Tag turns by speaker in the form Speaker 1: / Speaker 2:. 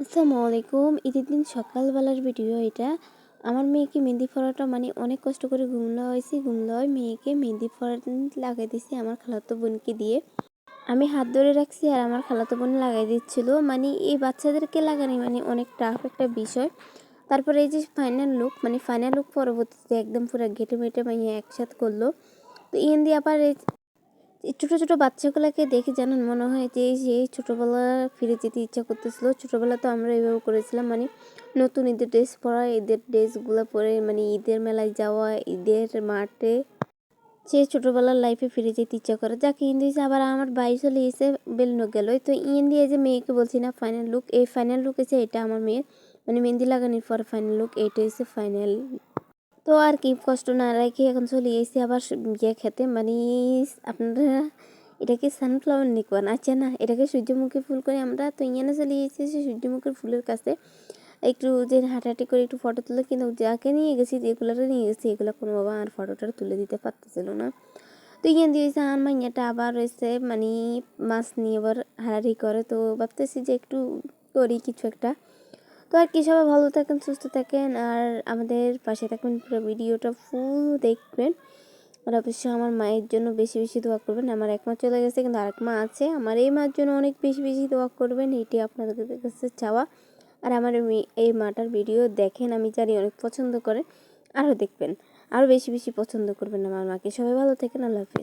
Speaker 1: আসসালামু আলাইকুম। ঈদের দিন সকালবেলার ভিডিও এটা। আমার মেয়েকে মেহেন্দি পরাটা মানে অনেক কষ্ট করে ঘুমলায় মেয়েকে মেহেন্দি পরা লাগাই দিছি আমার খালাতো বোনকে দিয়ে। আমি হাত ধরে রাখছি আর আমার খালাতো বোন লাগাই দিচ্ছিল। মানে এই বাচ্চাদেরকে লাগানি মানে অনেক টাফ একটা বিষয়। তারপরে এই যে ফাইনাল লুক পরবর্তীতে একদম পুরো ঘেটে মেটে মাইয়া একসাথে করলো। তো দিয়ে আবার এই ছোটো ছোটো বাচ্চাগুলোকে দেখে যেন মনে হয় যে সেই ছোটোবেলা ফিরে যেতে ইচ্ছা করতেছিল। ছোটোবেলা তো আমরা এভাবে করেছিলাম, মানে নতুন ঈদের ড্রেস পরা, ঈদের ড্রেসগুলো পরে মানে ঈদের মেলায় যাওয়া, ঈদের মাঠে সে ছোটোবেলার লাইফে ফিরে যেতে ইচ্ছা করে। যাকে দিয়েছে আবার আমার বাড়ি চলে এসে বেলুনো গেল। তো দিয়ে যে মেয়েকে বলছি না ফাইনাল লুক এসে এটা আমার মেয়ের, মানে মেহেন্দি লাগানোর পর ফাইনাল লুক এইটা এসে ফাইনাল। তো আর কি কষ্ট না রেখে এখন চলে এসেছি আবার ইয়ে খেতে, মানে আপনারা এটাকে সানফ্লাওয়ার নিকবান আছে না, এটাকে সূর্যমুখী ফুল করে আমরা। তো ইয়ে চলে এসেছি সূর্যমুখীর ফুলের কাছে একটু যে হাঁটাহাঁটি করে একটু ফটো তুলে, কিন্তু যাকে নিয়ে গেছি যেগুলোটা নিয়ে গেছি এগুলো কোনো বাবা আর ফটোটা তুলে দিতে পারতেছিল না। তো দিয়েছে আমার মাইয়াটা আবার রয়েছে মানে মাছ নিয়ে আবার হারাহারি করে। তো ভাবতেছি যে একটু করি কিছু একটা। তো আর কি, সবাই ভালো থাকেন, সুস্থ থাকেন, আর আমাদের পাশে থাকবেন, পুরো ভিডিওটা ফুল দেখবেন। আর অবশ্যই আমার মায়ের জন্য বেশি বেশি দোয়া করবেন। আমার এক মা চলে গেছে, কিন্তু আরেক মা আছে, আমার এই মার জন্য অনেক বেশি বেশি দোয়া করবেন, এটি আপনাদের কাছে চাওয়া। আর আমার এই মাটার ভিডিও দেখেন, আমি জানি অনেক পছন্দ করে, আরও দেখবেন, আরও বেশি বেশি পছন্দ করবেন আমার মাকে। সবাই ভালো থাকেন, আল্লাহ হাফিজ।